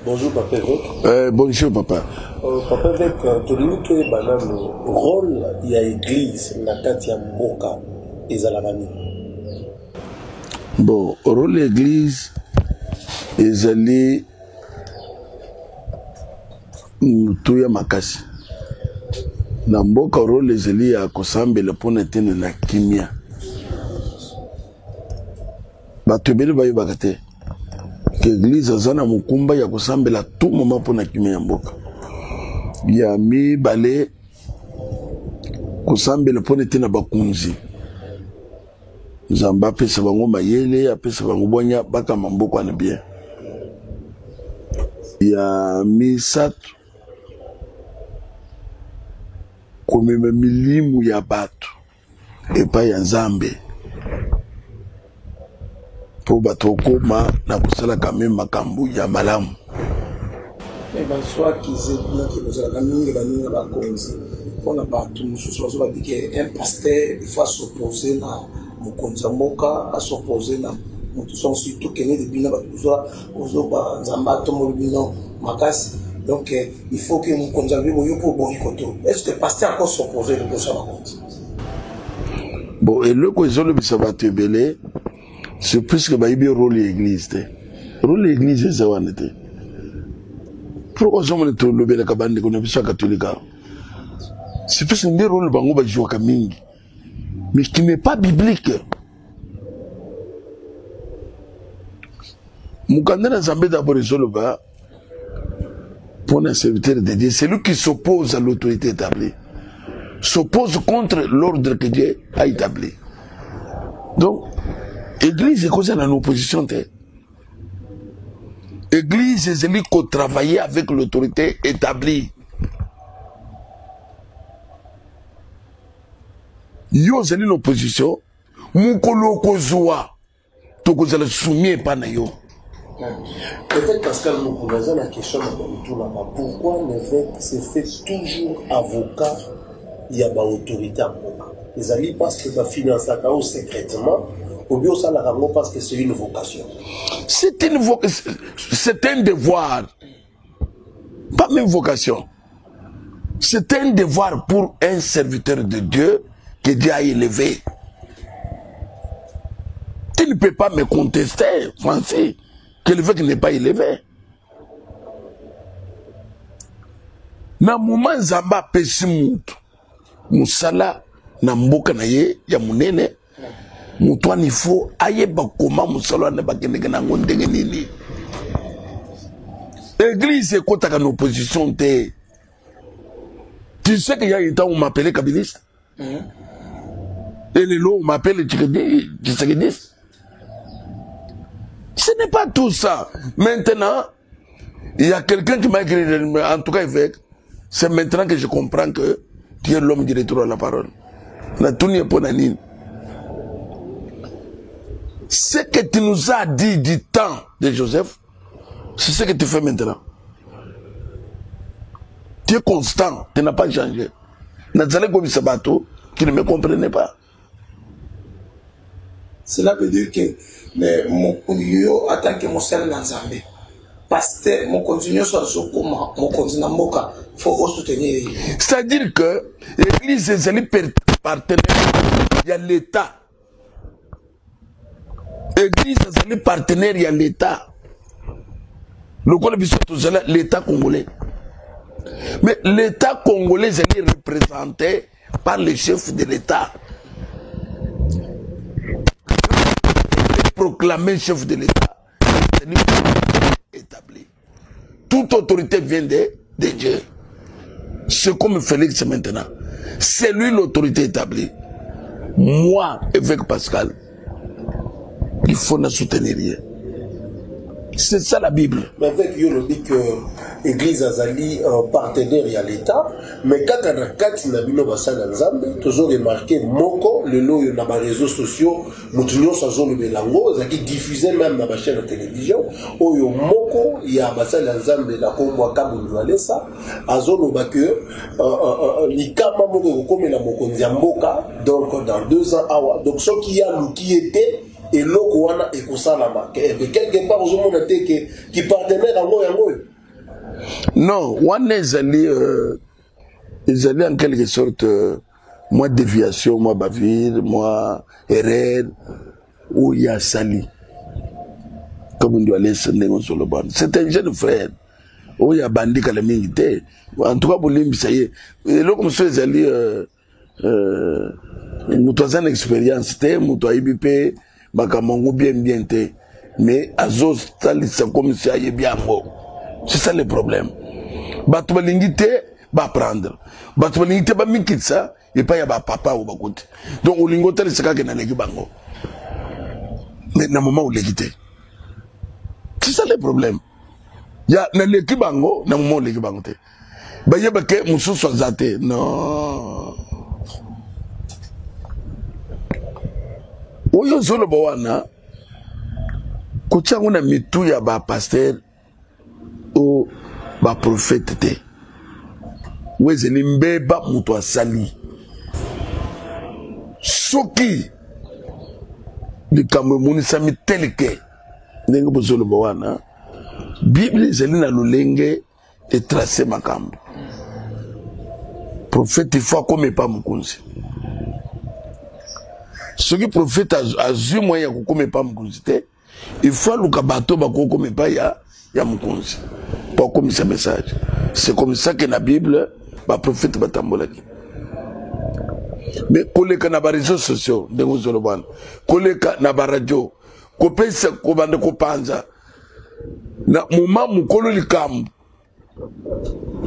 Bonjour Papa Évêque. Bonjour Papa. Papa Évêque, tolini to ebana no rôle ya église na kati ya mboka ezalaka nini? Bon, rôle l'église ezali mutuya makasi. Na mboka rôle ezali ya kosambela pona tene na kimia. Bato ebele bayebaka te ke église aza na mokumba ya kosambela tout moment mpona kimia ya mboka. Ya mibale kosambela mpona ete na bakonzi nzambe apesa bango mayele apesa bango bonya bakama mboka na bien. Ya misato komema milimu ya bato epai ya nzambe po bato okoma na kosalaka meme makambo ya malamu. Soit qu'ils aient la mingi baninga bakonzi mpona bato mosusu bazo babike un pasteur il faut s'opposer na mokonzi ya mboka asopposer na moto son surtout kene de bina bato ozo banzambe atomoli bino makasi. Donc il faut que mokonzi ya bibo yo po boyi koto. Est-ce que pasteur encore s'opposer le bosa bakonzi? Bon, eloko ezolobisa bato ebele c'est plus que bayibi rôle l'église te. Rôle l'église eza wana te. Pourquoi je me trouve le kabande qu'on a vu ça catholique? C'est plus un des rôles bango ba jouer kaming, mais qui n'est pas biblique. Moukandena Zambé d'abord résolve pour un serviteur de Dieu, c'est lui qui s'oppose à l'autorité établie, s'oppose contre l'ordre que Dieu a établi. Donc, l'église est causée en opposition. L'église est celle qui travaille avec l'autorité établie. Yo c'est l'opposition. Moukolo kozwa. Toko zala soumis pas na yo. Peut-être Pascal Moukounaza la question pourquoi l'évêque se fait toujours avocat il y a autorité à Moka. Les amis parce que ça finance secrètement. Ou bien ça la parce que c'est une vocation. C'est une vocation, c'est un devoir. Pas même vocation. C'est un devoir pour un serviteur de Dieu que Dieu a élevé. Tu ne peux pas me contester, Francis, que l'évêque n'est pas élevé. Na moment Zamba pesimutu, musala na mboka na ye ya munene. Moutouane il faut aille bakoma musalo ne bakende na ngondenge nini. Église est contre en opposition te. Tu sais qu'il y a un temps où on m'appelait kabiliste. Et les lots on m'appelle tchikediste. Ce n'est pas tout ça. Maintenant, il y a quelqu'un qui m'a écrit, en tout cas évêque, c'est maintenant que je comprends que tu es l'homme du retour à la parole. Na tout n'est pas nanine. Ce que tu nous as dit du temps de Joseph, c'est ce que tu fais maintenant. Tu es constant, tu n'as pas changé. Nazalé comme Sabato, qui ne me comprenait pas. Cela veut dire que mon conduit en tant que mon seul Nazambé, parce que mon continue sur le comment, mon continue en Moka, il faut soutenir. C'est-à-dire que l'église est un partenaire, il y a l'État. L'église est un partenaire, il y a l'État. L'État congolais. Mais l'État congolais est représenté par le chef de l'État. Proclamé chef de l'État, c'est établi. Toute autorité vient de Dieu. C'est comme Félix maintenant. C'est lui l'autorité établie. Moi, évêque Pascal, il faut nous soutenir. C'est ça la Bible. Mais avec yo le dit que l'église azali partenaire à l'État, mais quand on a quatre nabino basana nzambe, toujours remarqué moko le lot yo na ba réseaux sociaux, mutunyo sa zone belango, zaki diffuser même na ba chaîne de télévision, oyo moko ya basana nzambe na kombo kabulu alesa, azolo ba que likama moko comme la mokonzi ya mboka, donc dans 2 ans awa, donc ce qui a qui était et l'autre et quelque part aux hommes qui partenaire à moi Non, on est allé en quelque sorte, moi déviation, moi baville, moi erreur, où il y a sali. Comme on doit aller sur le banc. C'est un jeune frère. Où il y a bandit qui a milité. En tout cas, pour lui, ça y est. Et là, comme ça, ils allaient, nous avons une expérience, nous avons IBP, nous bien, mais Azos, c'est comme ça, il est bien beau. C'est ça le problème. Batouba l'ingité, va prendre. Batouba l'ingité, va m'inquiéter ça, et pas y a papa ou côté. Donc, au lingotel, c'est quand il y a un bango. Mais dans le moment où l'égité. C'est ça le problème. Il y a un bango, dans le moment où l'égité bango. Bah, il y a que moussou soit zaté. Non. Oyo zolo bawana, kocha nguna mitu ya ba pasteur ou ba prophète te. Wezeli mbeba mutu asali. Soki likamwe munisa miteleke. Nengo bozolo bawana. Bible zeli na lulenge et tracé makambo. Prophète il faut comme pas mukunzi. Ce qui prophète a vu moyen de ne pas me il faut que bateau ne pas ya mukunzi. Pas comme ce message. C'est comme ça que la Bible, le prophète va t'emboler. Mais collègue na les réseaux sociaux, de vous zoloban, collègue na radio, kopesa kobande kopanza, na moment mukolo likam,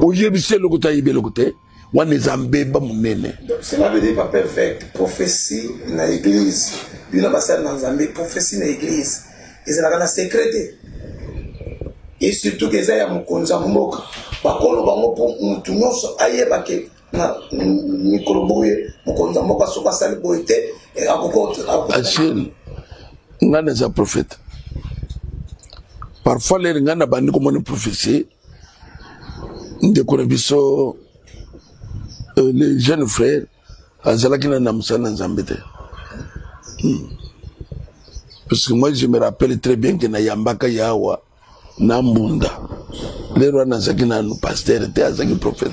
oyebise lokuta yibe lokuté. Cela veut dire pas perfect. Prophétie dans l'église. Lui n'a pas ça dans Zambie. Prophétie dans l'église. Et c'est la sécurité. Et surtout que ça y a mon konza mboka. Bakolo bango pour tout nous aïe baké na mikrobouye mon konza mboka soka sali boité et akoko. Achille, ngana za prophète. Parfois les ngana bandi comme une prophétie. Ndekonabiso les jeunes frères, parce que moi je me rappelle très bien que na Yambaka Yawa, Nambunda, les rois Nazakina nous pasteur, Azaki prophète.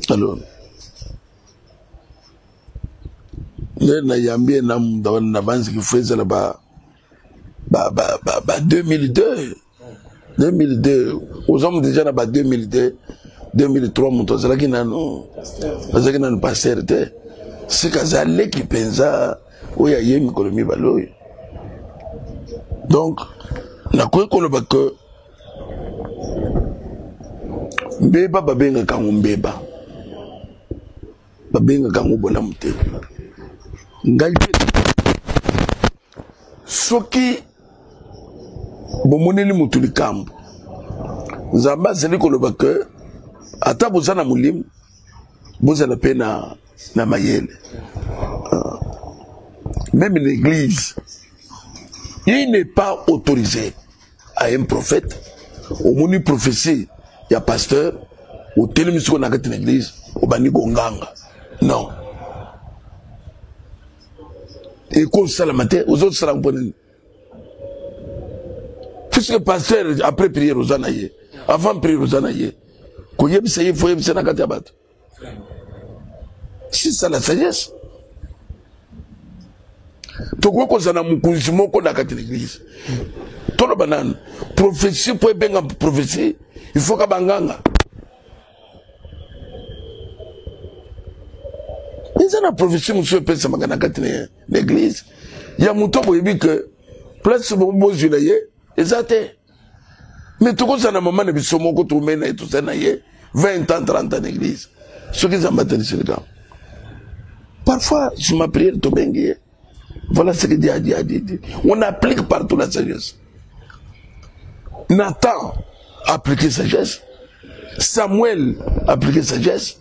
Alors, les Nayambi Nambunda, Nabansi qui faisait là-bas, 2002. 2002, aux hommes déjà là-bas 2002, 2003, mon toit, c'est là nous pasteur. C'est que ça allait qui pensa, où il y a une économie baloy. Donc, na quoi qu'on le bat que, mbeba babenga kangu mbeba, babenga kangu bolamute. Ngalpe, soki bomoneli mutu likambo nzamba zeli koloba ke ata bozana mulimu bozala pe na mayele même l'église il n'est pas autorisé à un prophète au moni prophétie il y a pasteur au télémission na kati l'église au bani gonganga non et qu'on salamate aux autres salamponen. Puisque le pasteur, après prier aux anaïe, avant prier aux anaïe, il faut y aller. C'est ça la sagesse. Tu vois qu'on a un mukunzimo qu'on a dans l'église. Tout le banane, prophétie, pour bien prophétie, il faut qu'à banganga. Mais ça la prophétie, monsieur Pesa Magana dans l'église. Il y a un mouton qui dit que, place bon beau juillet, exact. Mais tout ça, na moment, ne sommes pas tout et tout ça, 20 ans, 30 ans d'église. Ce qui s'en battent sur le gars. Parfois, je m'appelle tout bien. Voilà ce que Dieu a dit. On applique partout la sagesse. Nathan a appliqué sagesse. Samuel a appliqué sagesse.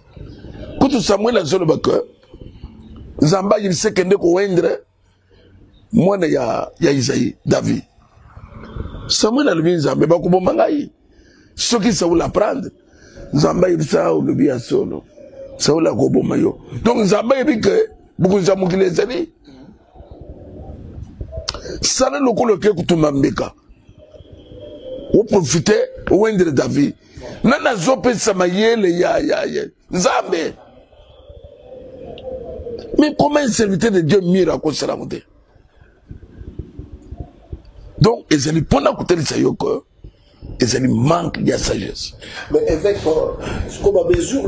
Quand Samuel a dit que Zamba, il sait qu'il ne peut pas moi, il y a Isaïe, David. Samuel a dit Zamba, il va pas mangaï. Ceux qui savent l'apprendre, Zamba, il sait où le bien solo. Ça ou la gobo mayo. Donc Zamba, il dit que beaucoup de gens qui les aiment. Ça ne le coloque que tout mambeka. Ou profiter wendre David nana zope samayele ya Nzambe. Mais comment un serviteur de Dieu mire à cause de la montée? Donc, ils allaient prendre à côté de ça, ils allaient manquer de sagesse. Mais avec ce qu'on a besoin,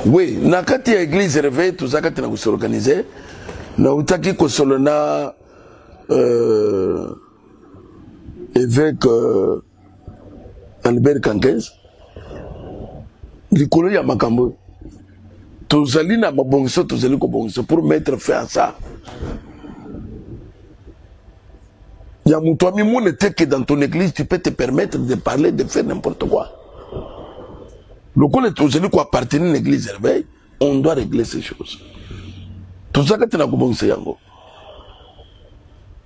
oui, na kati ya église réveil, tout ça, quand on a s'organisé, na utaki kosolona évêque Albert Kankez, l'icône ya makambo. Tous allez na mabongiso, tous allez kobongiso pour mettre fin à ça. Il y a mon toi, que dans ton église, tu peux te permettre de parler, de faire n'importe quoi. Le coup est aujourd'hui qu'on appartient à l'église réveil, on doit régler ces choses. Tout ça, quand tu as commencé,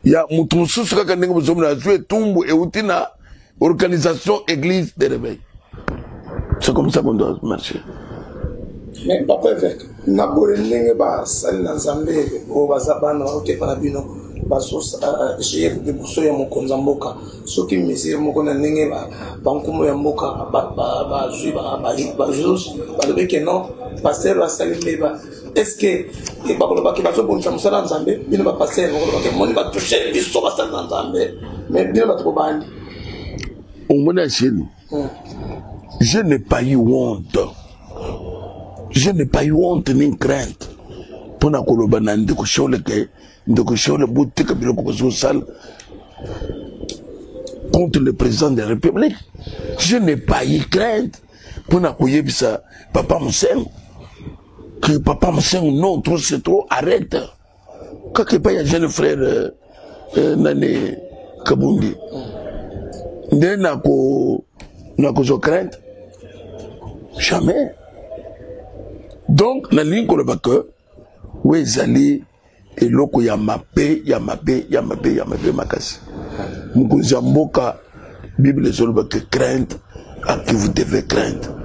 il y a mon tout ce que tu as joué, tombe et outina, organisation église de réveil. C'est comme ça qu'on doit marcher. Mais papa évêque, n'a pas de pas salle dans Zambé, au Bazabana, au Tepanabino, Basos, j'ai des boussots à mon konzamboka, ceux qui me disent mon konanenge, Bankumo Yamboka, Bajuba, Bajus, Balbeke non, pasteur à Salimeba. Est-ce que les Baboloba qui va se bon Samsala en Zambé, il ne va pas passer, on va toucher les sauvages en Zambé, mais bien va trop bandi. Au Monachil, je n'ai pas eu honte. Je n'ai pas eu honte ni crainte. Pour na kolobana ndeko shole boutique biloko social contre le président de la République. Je n'ai pas eu crainte pour na koyebisa papa Mousseng que papa Mousseng non trop c'est trop arrête. Quand il y a jeune frère Nane Kabundi. Nde na ko crainte jamais. Donc, na ligne ko le bakke, oui, zali, et loko ya mape makasi. Mukuzi mboka, Bible sur le bakke crainte, à qui vous devez craindre.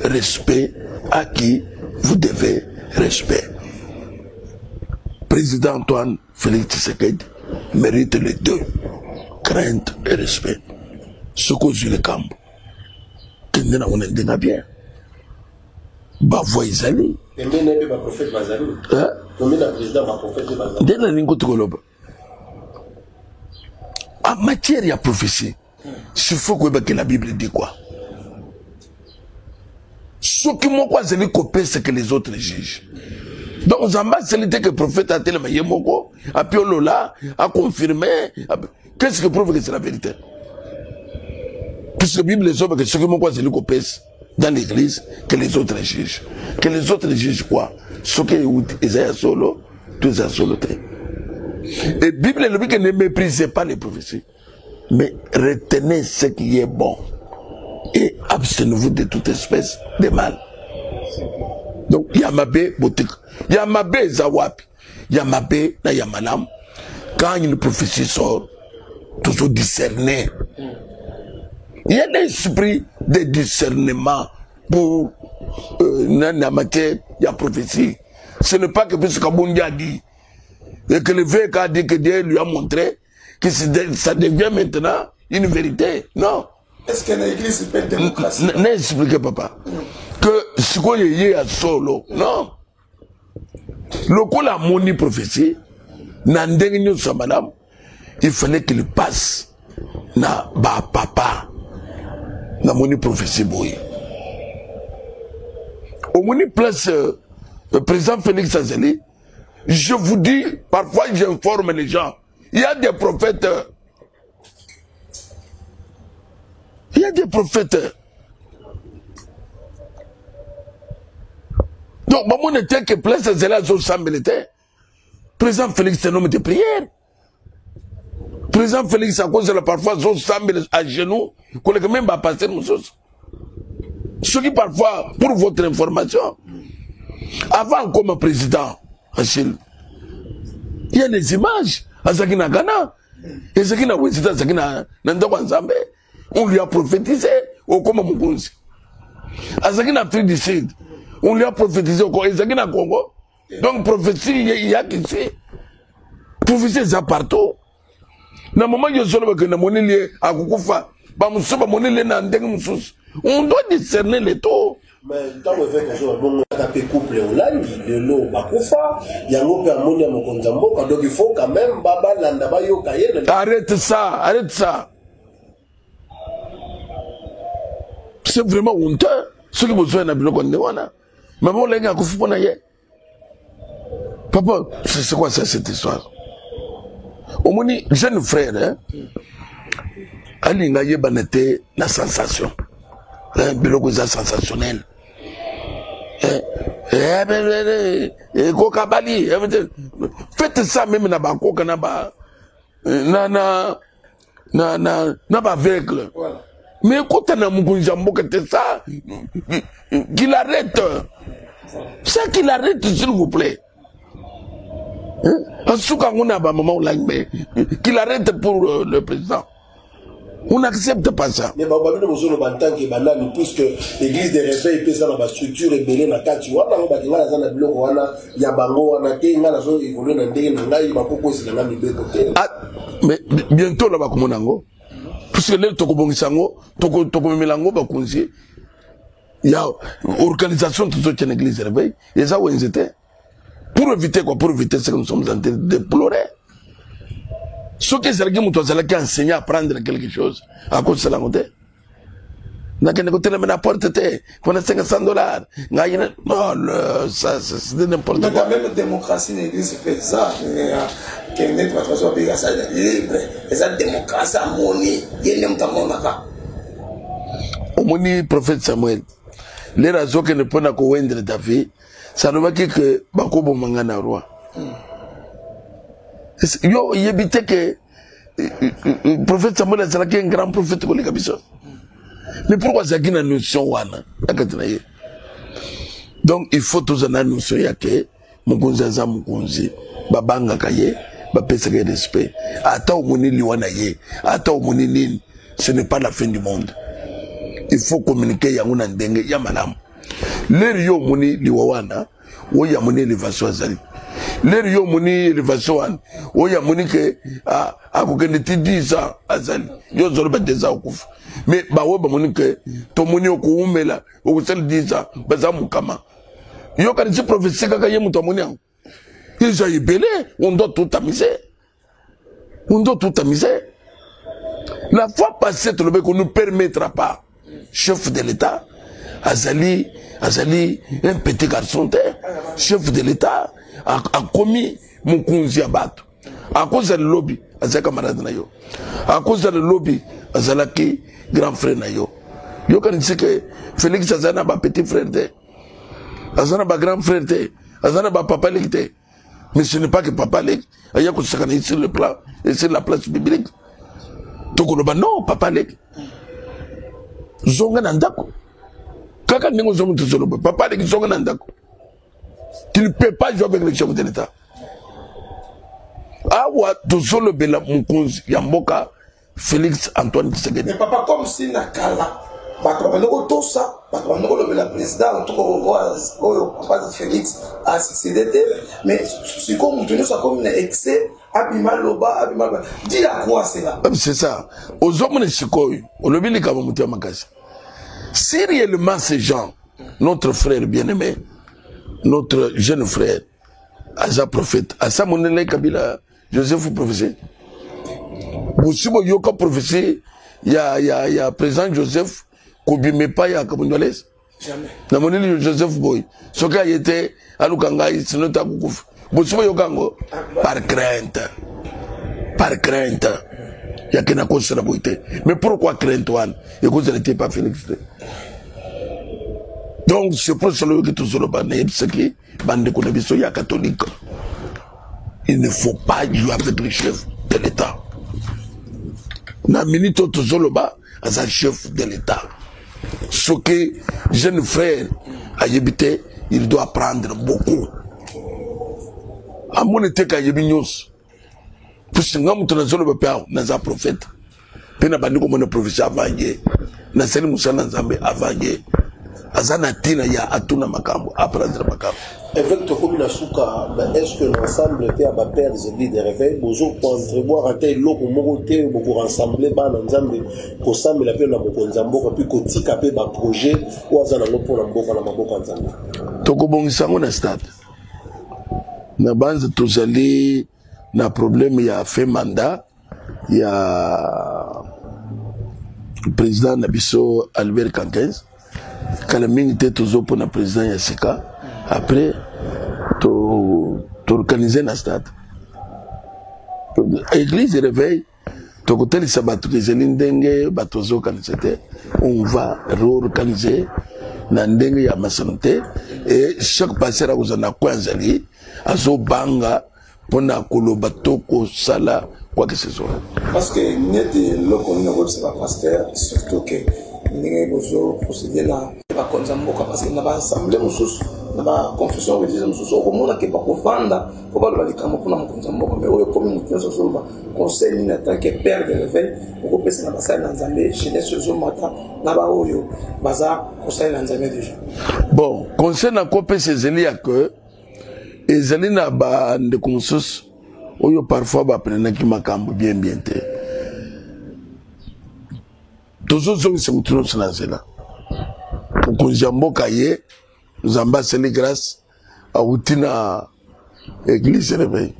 Respect, à qui vous devez respect. Président Antoine Félix Tshisekedi mérite les deux, crainte et respect. Ce qu'on dit le camp, qui n'est pas bien. Bah, voyez aller. Et bien, il y a un prophète Bazali. Combien de présidents va prophète Bazali? Dès la ligne de Goloba. En matière, il y a prophétie. Il faut que la Bible dit quoi? Ce qui m'a quoi, c'est copier ce que les autres jugent. Donc, Zamba, c'est l'idée que le prophète a tellement yémoko, a piolola, a confirmé. Qu'est-ce que prouve que c'est la vérité? Puisque la Bible est sobre que ce qui m'a quoi, c'est copier dans l'église que les autres jugent. Que les autres jugent quoi? Ce qui est Isaïe solo, tout ça solo. Et la Bible dit que ne méprisez pas les prophéties, mais retenez ce qui est bon et abstenez-vous de toute espèce de mal. Donc, Yamabe boutique, Yamabe zawapi, Yamabe na Yamalam. Quand une prophétie sort, toujours discerner. Il y a un esprit de discernement pour la matière, il y a prophétie. Ce n'est pas que puisque Kabundi a dit, et que le VK a dit que Dieu lui a montré que ça devient maintenant une vérité. Non. Est-ce que l'église peut être démocratie? N'expliquez papa. Que ce qu'on y a solo. Non. Le coup la moni prophétie, n'andeng sa madame, il fallait qu'il passe na ba papa. Na moni prophétie boy. Au moni place le président Félix Azeli, je vous dis, parfois j'informe les gens. Il y a des prophètes. Il y a des prophètes. Donc, maman n'était que place Azeli à son militaire. Président Félix c'est un homme de prière. Président Félix, à cause de la parfois, sont à genoux, qu'on ne peut même pas passer nos choses. Ce qui parfois, pour votre information, avant comme président, Achille, il y a des images à Zakina Ghana, et Zakina Wesita, Zakina Nandawanzambe, on lui a prophétisé au Koma Mugunzi. À Zakina Afrique du Sud, on lui a prophétisé au Zakina Congo. Donc, prophétie, il y a qui sait. Prophétie, ça partout. na moment yo solo que na moneli akukufa ba musuba moneli na ndenge mususu on doit discerner les taux. Mais tant que fait que je bon taper couple Hollande le lot bakufa yango pe amoni amokonza mboka donc il faut quand même baba landa ba yo kaye. Arrête ça. C'est vraiment honteux. Ce qui vous souhaite na biloko ndewana. Mais bon les gars kufu pona ye. Papa, c'est quoi ça cette histoire? Au moins jeune frère hein. Alinga yebanete la sensation. Un biloko za sensationnel. Kokabali, faites ça même na ba koka na ba na ba vehicle. Mais quand on a Mugunja Mboka, c'est ça qu'il arrête. Ça qu'il arrête, s'il vous plaît. Qu'il arrête pour le président. On n'accepte pas ça. Mais puisque l'église des réveils peut ça dans la structure et belé na kati wana on bakinga na zana biloko wana ya bango wana te nga na zo évoluer na ndenge na ngai ba poko esi na mibeko te. Ah mais bientôt là ba komonango. Puisque le tokobongisango tokomemelango ba kunzi. Ya organisation de toute l'église des réveils et ça où ils étaient. Pour éviter ce que nous sommes en train de déplorer. Ce que c'est qui enseigné à prendre quelque chose à cause de la montée. N'a qu'un côté de la porte, qu'on a $500. Non, ça, c'est n'importe quoi. Mais quand même, la démocratie n'existe pas ça. Qu'il n'est pas trop libre. Et ça, démocratie, à moni, il n'y a pas de monde. Au moni, prophète Samuel, les raisons que ne peuvent pas wendre ta vie, ça ne va que Bakobo Mangana roi. Yo, il habitait que le prophète Samuel a un grand prophète comme les Kabisson. Mais pourquoi ça une notion wana? Donc il faut tous en annoncer que Mugunza za Mugunzi, babanga kaye, bapesa ke respect. Ata omoni liwana ye, ata omoni nini, ce n'est pas la fin du monde. Il faut communiquer yanguna ndenge ya malamu. L'heure yo moni liwana, wo ya moni élévation azali. L'heure yo moni élévation wan, wo ya moni ke a kokende ti 10 ans azali. Yo zolo ba 2 ans okufa. Mais ba wo ba moni ke to moni okuumela, okusel 10 ans baza mukama. Yo kan si prophétie kaka ye muto moni an. Ils ont belé, on doit tout tamiser. On doit tout tamiser. La fois passée, tout le monde ne nous permettra pas, chef de l'État, Azali, un petit garçon, chef de l'État, a commis mon kunzi à battre. À cause du lobby, Azali camarade nayo. À cause du lobby, Azalaki, grand frère nayo. Yo kan dit que Félix Azana ba petit frère te. Azana ba grand frère te. Azana ba papa te. Mais ce n'est pas que papa leg. Il y a sur le plan, et sur la place biblique. Non, papa leg. Zonga nandako. Kaka nengo zonga tuzoloba. Papa leg zonga nandako. Tu ne peux pas jouer avec les chefs de l'État. Awa tuzolobe la mukunzi yamboka Félix Antoine Tshisekedi. Mais papa comme si nakala. Le président, Félix a succédé, mais c'est comme un excès, dis à quoi c'est là? C'est ça. Aux hommes de Sikoy, on le dit comme si réellement ces gens, notre frère bien-aimé, notre jeune frère, Aza prophète, Asa Monele Kabila, Joseph prophétie, Boussibo Yoka prophétie, il y a président Joseph, Koubime pas ya Kabundolès. Jamais. Na moneli Joseph Boy. Ce qui a été à Lukanga, c'est notre Akouf. Boussou Yokango. Par crainte. Par crainte. Il y a qu'une cause de la beauté. Mais pourquoi crainte, One? Et cause n'était pas Félix. Donc, c'est pour cela que tout le monde ce qui bande de connaissances, il y a catholique. Il ne faut pas jouer avec les chefs de l'État. Na minute tout le monde, as un chef de l'État. Ce que jeune frère a habité, il doit apprendre beaucoup. À mon été qu'à Yébignos, puisque nous avons un père, nous avons un prophète. Puis nous avons un prophète avant hier. Nous avons un Zambé avant hier. Azana tina ya atuna makambo, apprendre makambo. Avec ton commune Asuka, est-ce que l'ensemble était à ma père des églises de réveil, bonjour pour entrevoir un tel lot pour monter, pour rassembler, pour s'amener la paix dans mon Nzambo, puis côté capé un projet, ou à Zanango pour la Mboka, la Mboka Nzambo. Toko bongisango na stade. Na banze tozali na problème ya fait mandat, ya président Nabiso Albert Kankens, Kalamingi te tozo pour na président Yassika. Après, tu organises un stade. L'église de réveil, tu côté les sabbats, les élindengue, batozo organisé, on va réorganiser, n'andenge ya masanté, et chaque passer à vous en a quoi zali, azo banga, pona kolo batoko sala, quoi que ce soit. Parce que n'était le commun c'est pas pasteur, surtout que n'engagez besoin procéder là, pas comme ça, parce qu'il n'a pas assemblé mon sous. Na confession religieuse mususu okomona ke bakofanda po baloba likambo mpona mokonzi ya mboka me oyo komi moto nyonso azoloba conseil nini en tant que père de réveil okopesa na basali na nzambe jeunesse ezomata na baoyo baza kosali na nzambe déjà. Bon, conseil na kopesa ezali ya ke ezali na bandeko mosusu oyo parfois baprenaki makambo bien te tozozongisa motu nyonso na nzela mokonzi ya mboka ye Zamba Seli grâce à Outina Église réveil.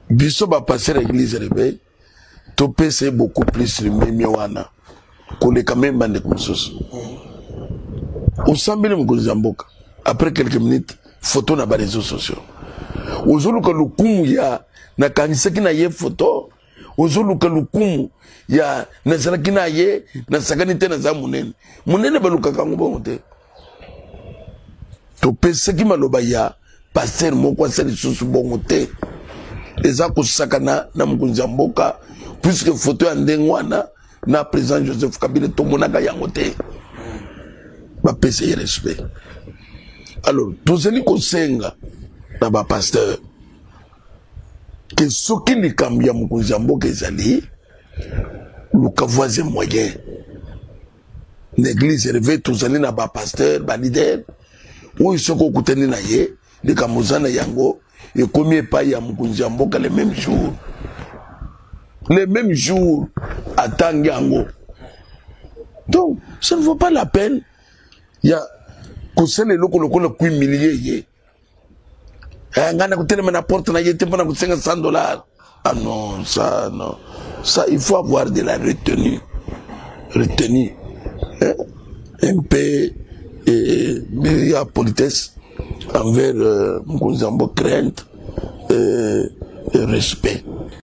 Biso va passer l'église réveil. Topé c'est beaucoup plus le même wana. Kole quand même bande comme ça. On s'embête mon Zamboka. Après quelques minutes, photo na ba réseaux sociaux. Ozolu ka lukumu ya na kanisa kina ye photo. Ozolu ka lukumu ya na zala kina ye na sakani tena za munene. Munene baluka kango bonte. Topé ce qui m'a l'obaya, pasteur moko sali susu bongote. Eza ko sakana na mkunza mboka puisque photo ya ndengwana na président Joseph Kabila to monaka yangote. Ba pese respect. Alors, tozeli ko senga na ba pasteur que soki likambi ya mkunza mboka ezali luka voisin moyen. L'église réveille tozali na ba pasteur, ba leader. Où ils sont côté na ye, les Kamozana yango, et combien pas ya mukunzi mboka les mêmes jours. Les mêmes jours à Tangango. Donc, ça ne vaut pas la peine. Il y a conseil les locaux le coup milliers ye. Ngana ko tellement n'apporte na ye tempo na $500. Ah non, ça non. Ça il faut avoir de la retenue. Retenue. Un peu et il y a politesse envers Mkonzambo, crainte et respect.